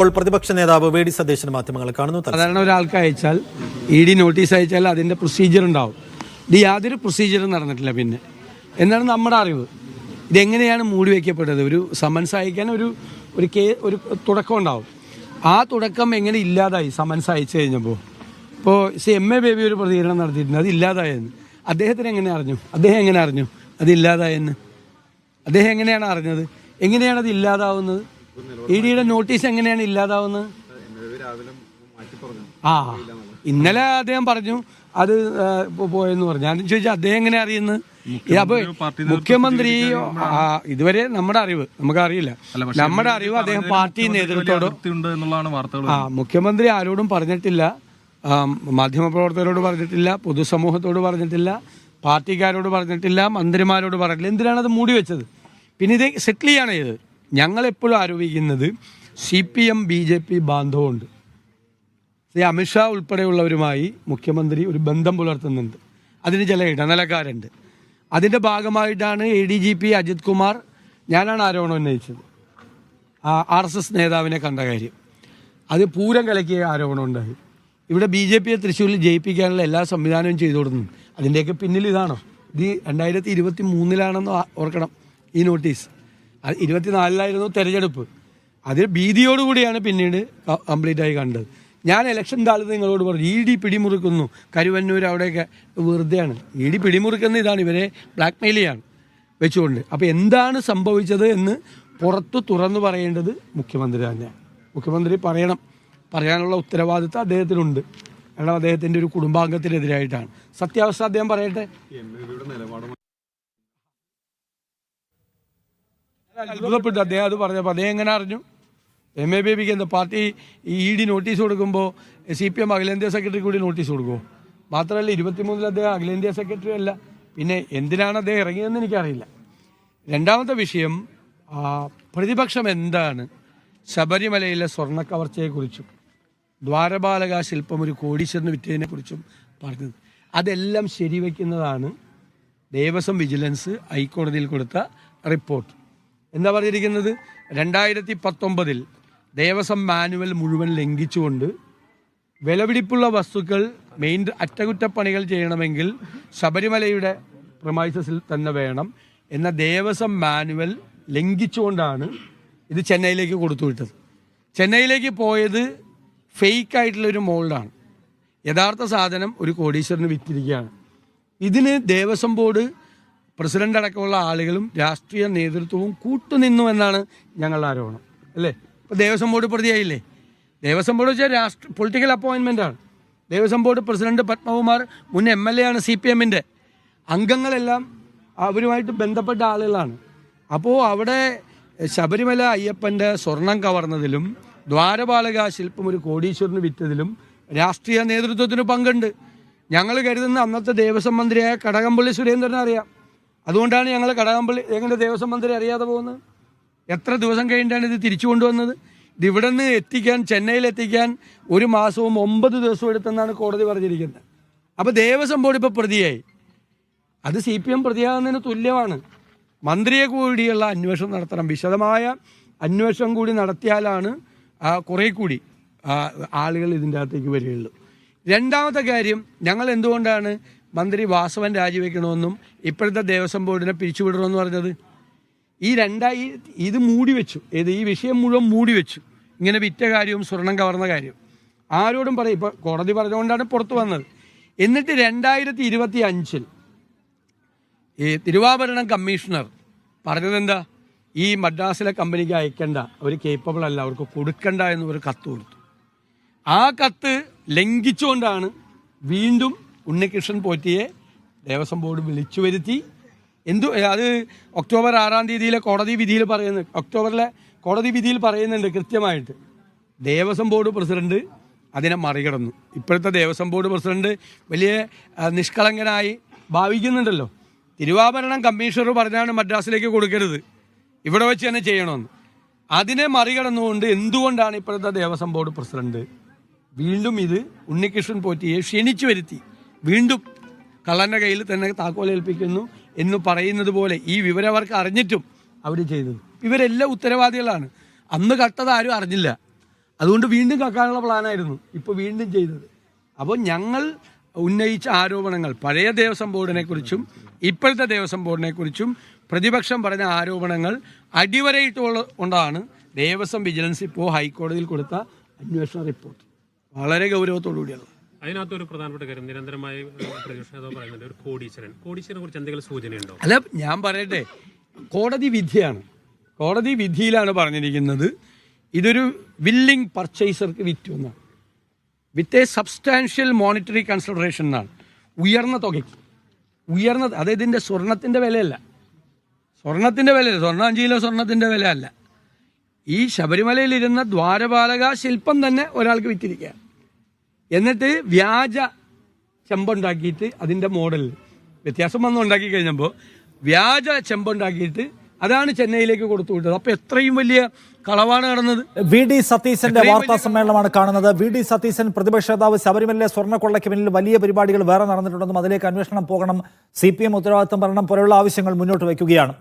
ഇപ്പോൾ പ്രതിപക്ഷ നേതാവ് വി ഡി സതീശൻ മാധ്യമങ്ങളെ കാണുന്നു. സാധാരണ ഒരാൾക്ക് അയച്ചാൽ ED നോട്ടീസ് അയച്ചാൽ അതിൻ്റെ പ്രൊസീജിയർ ഉണ്ടാവും. ഇത് യാതൊരു പ്രൊസീജിയറും നടന്നിട്ടില്ല. പിന്നെ എന്നാണ് നമ്മുടെ അറിവ്. ഇതെങ്ങനെയാണ് മൂടി വയ്ക്കപ്പെട്ടത്? ഒരു സമൻസ് അയക്കാൻ ഒരു തുടക്കം ഉണ്ടാവും. ആ തുടക്കം എങ്ങനെ ഇല്ലാതായി സമൻസ് അയച്ചു കഴിഞ്ഞപ്പോൾ? ഇപ്പോൾ MA ബേബി ഒരു പ്രതികരണം നടത്തിയിട്ടുണ്ട്, അത് ഇല്ലാതായെന്ന്. അദ്ദേഹത്തിന് എങ്ങനെ അറിഞ്ഞു? അദ്ദേഹം എങ്ങനെ അറിഞ്ഞു അത് ഇല്ലാതായെന്ന്? അദ്ദേഹം എങ്ങനെയാണ് അറിഞ്ഞത്? എങ്ങനെയാണ് അത് ഇല്ലാതാവുന്നത്? EDയുടെ നോട്ടീസ് എങ്ങനെയാണ് ഇല്ലാതാവുന്നത്? ഇന്നലെ അദ്ദേഹം പറഞ്ഞു അത് പോയെന്ന് പറഞ്ഞു. ഞാൻ ചോദിച്ചാൽ അദ്ദേഹം എങ്ങനെ അറിയുന്നത്? അപ്പൊ മുഖ്യമന്ത്രി ഇതുവരെ നമ്മുടെ അറിവ് നമുക്കറിയില്ല. നമ്മുടെ അറിവ് അദ്ദേഹം പാർട്ടി നേതൃത്വത്തോട് മുഖ്യമന്ത്രി ആരോടും പറഞ്ഞിട്ടില്ല, മാധ്യമപ്രവർത്തകരോട് പറഞ്ഞിട്ടില്ല, പൊതുസമൂഹത്തോട് പറഞ്ഞിട്ടില്ല, പാർട്ടിക്കാരോട് പറഞ്ഞിട്ടില്ല, മന്ത്രിമാരോട് പറഞ്ഞിട്ടില്ല. എന്തിനാണ് അത് മൂടി വെച്ചത്? പിന്നെ ഇത് സെറ്റിൽ ചെയ്യാണ് ചെയ്തത്. ഞങ്ങളെപ്പോഴും ആരോപിക്കുന്നത് CPM BJP ബാന്ധവമുണ്ട്. അമിത്ഷാ ഉൾപ്പെടെയുള്ളവരുമായി മുഖ്യമന്ത്രി ഒരു ബന്ധം പുലർത്തുന്നുണ്ട്. അതിന് ചില ഇടനിലക്കാരുണ്ട്. അതിൻ്റെ ഭാഗമായിട്ടാണ് ADGP അജിത് കുമാർ, ഞാനാണ് ആരോപണം ഉന്നയിച്ചത്, RSS നേതാവിനെ കണ്ട കാര്യം. അത് പൂരം കലക്കിയ ആരോപണം ഉണ്ടായി. ഇവിടെ BJPയെ തൃശ്ശൂരിൽ ജയിപ്പിക്കാനുള്ള എല്ലാ സംവിധാനവും ചെയ്തു കൊടുക്കുന്നു. അതിൻ്റെയൊക്കെ പിന്നിൽ ഇതാണോ? ഇത് 2023 ഓർക്കണം. ഈ നോട്ടീസ് 24 തെരഞ്ഞെടുപ്പ്. അതിൽ ഭീതിയോടുകൂടിയാണ് പിന്നീട് കംപ്ലീറ്റ് ആയി കണ്ടത്. ഞാൻ ഇലക്ഷൻ കാലത്ത് നിങ്ങളോട് പറഞ്ഞു ED പിടിമുറുക്കുന്നു, കരുവന്നൂർ അവിടെയൊക്കെ വെറുതെയാണ്. ED പിടിമുറുക്കുന്ന ഇതാണ്, ഇവരെ ബ്ലാക്ക് മെയിൽ ചെയ്യാണ് വെച്ചുകൊണ്ട്. അപ്പോൾ എന്താണ് സംഭവിച്ചത് എന്ന് പുറത്ത് തുറന്നു പറയേണ്ടത് മുഖ്യമന്ത്രി തന്നെയാണ്. മുഖ്യമന്ത്രി പറയാനുള്ള ഉത്തരവാദിത്വം അദ്ദേഹത്തിനുണ്ട്. കാരണം അദ്ദേഹത്തിൻ്റെ ഒരു കുടുംബാംഗത്തിനെതിരായിട്ടാണ്. സത്യാവസ്ഥ അദ്ദേഹം പറയട്ടെ. അത്ഭുതപ്പെട്ടു അദ്ദേഹം അത് പറഞ്ഞപ്പോൾ. അദ്ദേഹം എങ്ങനെ അറിഞ്ഞു? MA ബേബിക്ക് എന്താ പാർട്ടി ED നോട്ടീസ് കൊടുക്കുമ്പോൾ CPM അഖിലേന്ത്യാ സെക്രട്ടറി കൂടി നോട്ടീസ് കൊടുക്കുമോ? മാത്രമല്ല 23 അദ്ദേഹം അഖിലേന്ത്യാ സെക്രട്ടറി അല്ല. പിന്നെ എന്തിനാണ് അദ്ദേഹം ഇറങ്ങിയതെന്ന് എനിക്കറിയില്ല. രണ്ടാമത്തെ വിഷയം, പ്രതിപക്ഷം എന്താണ് ശബരിമലയിലെ സ്വർണ്ണ കവർച്ചയെക്കുറിച്ചും ദ്വാരപാലക ശില്പം ഒരു കോടീശ്വരന് വിറ്റതിനെക്കുറിച്ചും പറഞ്ഞത്. അതെല്ലാം ശരിവെക്കുന്നതാണ് ദേവസ്വം വിജിലൻസ് ഹൈക്കോടതിയിൽ കൊടുത്ത റിപ്പോർട്ട്. എന്താ പറഞ്ഞിരിക്കുന്നത്? 2019 ദേവസ്വം മാനുവൽ മുഴുവൻ ലംഘിച്ചുകൊണ്ട് വിലപിടിപ്പുള്ള വസ്തുക്കൾ അറ്റകുറ്റപ്പണികൾ ചെയ്യണമെങ്കിൽ ശബരിമലയുടെ പ്രമൈസസിൽ തന്നെ വേണം എന്ന ദേവസ്വം മാനുവൽ ലംഘിച്ചുകൊണ്ടാണ് ഇത് ചെന്നൈയിലേക്ക് കൊടുത്തുവിട്ടത്. ചെന്നൈയിലേക്ക് പോയത് ഫേക്കായിട്ടുള്ളൊരു മോൾഡാണ്. യഥാർത്ഥ സാധനം ഒരു കോടീശ്വരന് വിറ്റിരിക്കുകയാണ്. ഇതിന് ദേവസ്വം ബോർഡ് പ്രസിഡന്റ് അടക്കമുള്ള ആളുകളും രാഷ്ട്രീയ നേതൃത്വവും കൂട്ടുനിന്നു എന്നാണ് ഞങ്ങളുടെ ആരോപണം. അല്ലേ? ഇപ്പോൾ ദേവസ്വം ബോർഡ് പ്രതിയായില്ലേ? ദേവസ്വം ബോർഡ് വെച്ചാൽ പൊളിറ്റിക്കൽ അപ്പോയിൻമെൻ്റാണ്. ദേവസ്വം ബോർഡ് പ്രസിഡന്റ് പത്മകുമാർ മുൻ MLA ആണ്. CPMൻ്റെ അംഗങ്ങളെല്ലാം അവരുമായിട്ട് ബന്ധപ്പെട്ട ആളുകളാണ്. അപ്പോൾ അവിടെ ശബരിമല അയ്യപ്പൻ്റെ സ്വർണം കവർന്നതിലും ദ്വാരപാലക ശില്പം ഒരു കോടീശ്വരന് വിറ്റതിലും രാഷ്ട്രീയ നേതൃത്വത്തിന് പങ്കുണ്ട്. ഞങ്ങൾ കരുതുന്ന അന്നത്തെ ദേവസ്വം മന്ത്രിയായ കടകംപള്ളി സുരേന്ദ്രനെ അറിയാം. അതുകൊണ്ടാണ് ഞങ്ങൾ കടകംപള്ളി എങ്ങനെ ദേവസ്വം മന്ത്രി അറിയാതെ പോകുന്നത്? എത്ര ദിവസം കഴിഞ്ഞിട്ടാണ് ഇത് തിരിച്ചു കൊണ്ടുവന്നത്? ഇത് ഇവിടെ നിന്ന് എത്തിക്കാൻ, ചെന്നൈയിൽ എത്തിക്കാൻ 1 മാസവും 9 ദിവസവും എടുത്തെന്നാണ് കോടതി പറഞ്ഞിരിക്കുന്നത്. അപ്പോൾ ദേവസ്വം ബോർഡ് ഇപ്പോൾ പ്രതിയായി. അത് CPM പ്രതിയാകുന്നതിന് തുല്യമാണ്. മന്ത്രിയെ കൂടിയുള്ള അന്വേഷണം നടത്തണം. വിശദമായ അന്വേഷണം കൂടി നടത്തിയാലാണ് കുറേ കൂടി ആളുകൾ ഇതിൻ്റെ അകത്തേക്ക് വരികയുള്ളൂ. രണ്ടാമത്തെ കാര്യം, ഞങ്ങൾ എന്തുകൊണ്ടാണ് മന്ത്രി വാസവൻ രാജിവെക്കണമെന്നും ഇപ്പോഴത്തെ ദേവസ്വം ബോർഡിനെ പിരിച്ചുവിടണമെന്ന് പറഞ്ഞത്? ഇത് മൂടി വെച്ചു. ഈ വിഷയം മുഴുവൻ മൂടി വെച്ചു. ഇങ്ങനെ വിറ്റ കാര്യവും സ്വർണം കവർന്ന കാര്യം ആരോടും പറയും. ഇപ്പോൾ കോടതി പറഞ്ഞുകൊണ്ടാണ് പുറത്തു വന്നത്. എന്നിട്ട് 2025 ഈ തിരുവാഭരണം കമ്മീഷണർ പറഞ്ഞതെന്താ? ഈ മദ്രാസിലെ കമ്പനിക്ക് അയക്കണ്ട, അവർ കേപ്പബിൾ അല്ല, അവർക്ക് കൊടുക്കണ്ട എന്ന് ഒരു കത്ത് കൊടുത്തു. ആ കത്ത് ലംഘിച്ചുകൊണ്ടാണ് വീണ്ടും ഉണ്ണികൃഷ്ണൻ പോറ്റിയെ ദേവസ്വം ബോർഡ് വിളിച്ചു വരുത്തി. അത് ഒക്ടോബർ 6 കോടതി വിധിയിൽ പറയുന്നത്. ഒക്ടോബറിലെ കോടതി വിധിയിൽ പറയുന്നുണ്ട് കൃത്യമായിട്ട്. ദേവസ്വം ബോർഡ് പ്രസിഡന്റ് അതിനെ മറികടന്നു. ഇപ്പോഴത്തെ ദേവസ്വം ബോർഡ് പ്രസിഡന്റ് വലിയ നിഷ്കളങ്കനായി ഭാവിക്കുന്നുണ്ടല്ലോ. തിരുവാഭരണം കമ്മീഷണർ പറഞ്ഞാണ് മദ്രാസിലേക്ക് കൊടുക്കരുത്, ഇവിടെ വെച്ച് തന്നെ ചെയ്യണമെന്ന്. അതിനെ മറികടന്നുകൊണ്ട് എന്തുകൊണ്ടാണ് ഇപ്പോഴത്തെ ദേവസ്വം ബോർഡ് പ്രസിഡന്റ് വീണ്ടും ഇത് ഉണ്ണികൃഷ്ണൻ പോറ്റിയെ ക്ഷണിച്ചു വരുത്തി വീണ്ടും കള്ളൻ്റെ കയ്യിൽ തന്നെ താക്കോലേൽപ്പിക്കുന്നു എന്ന് പറയുന്നത് പോലെ ഈ വിവരം അവർക്ക് അറിഞ്ഞിട്ടും അവർ ചെയ്തത്. ഇവരെല്ലാം ഉത്തരവാദികളാണ്. അന്ന് കട്ടത് ആരും അറിഞ്ഞില്ല. അതുകൊണ്ട് വീണ്ടും കക്കാനുള്ള പ്ലാനായിരുന്നു ഇപ്പോൾ വീണ്ടും ചെയ്തത്. അപ്പോൾ ഞങ്ങൾ ഉന്നയിച്ച ആരോപണങ്ങൾ പഴയ ദേവസ്വം ബോർഡിനെ കുറിച്ചും ഇപ്പോഴത്തെ ദേവസ്വം ബോർഡിനെ കുറിച്ചും പ്രതിപക്ഷം പറഞ്ഞ ആരോപണങ്ങൾ അടിവരയിട്ടുകൊണ്ടാണ് ദേവസ്വം വിജിലൻസ് ഇപ്പോൾ ഹൈക്കോടതിയിൽ കൊടുത്ത അന്വേഷണ റിപ്പോർട്ട് വളരെ ഗൗരവത്തോടു കൂടിയാണ്. അതിനകത്തൊരു പ്രധാനപ്പെട്ട കാര്യം നിരന്തരമായി പ്രതിപക്ഷ നേതാവ് പറയുന്നുണ്ട്, ഒരു കോടീശ്വരനെ കുറിച്ച് എന്തെങ്കിലും സൂചനയുണ്ടോ? അല്ല, ഞാൻ പറയട്ടെ, കോടതി വിധിയാണ്. കോടതി വിധിയിലാണ് പറഞ്ഞിരിക്കുന്നത് ഇതൊരു വില്ലിംഗ് പർച്ചേസർക്ക് വിറ്റു എന്നാണ്. With a substantial monetary consideration എന്നാണ്. ഉയർന്ന തുകയ്ക്ക്, അതായത് ഇതിൻ്റെ സ്വർണത്തിൻ്റെ വിലയല്ല, സ്വർണം 5 കിലോ സ്വർണത്തിൻ്റെ വില അല്ല. ഈ ശബരിമലയിലിരുന്ന ദ്വാരപാലക ശില്പം തന്നെ ഒരാൾക്ക് വിറ്റിരിക്കുക. എന്നിട്ട് വ്യാജ ചെമ്പുണ്ടാക്കിയിട്ട് അതിൻ്റെ മോഡൽ വ്യത്യാസം വന്ന് ഉണ്ടാക്കി കഴിഞ്ഞപ്പോൾ വ്യാജ ചെമ്പുണ്ടാക്കിയിട്ട് അതാണ് ചെന്നൈയിലേക്ക് കൊടുത്തു വിട്ടത്. അപ്പോൾ എത്രയും വലിയ കളവാണ് നടന്നത്. VD സതീശന്റെ വാർത്താ സമ്മേളനമാണ് കാണുന്നത്. VD സതീശൻ പ്രതിപക്ഷ നേതാവ് ശബരിമലയിലെ സ്വർണ്ണക്കൊള്ളയ്ക്ക് പിന്നിൽ വലിയ പരിപാടികൾ വേറെ നടന്നിട്ടുണ്ടെന്നും അതിലേക്ക് അന്വേഷണം പോകണം, CPM ഉത്തരവാദിത്തം പറയണം പോലെയുള്ള ആവശ്യങ്ങൾ മുന്നോട്ട് വയ്ക്കുകയാണ്.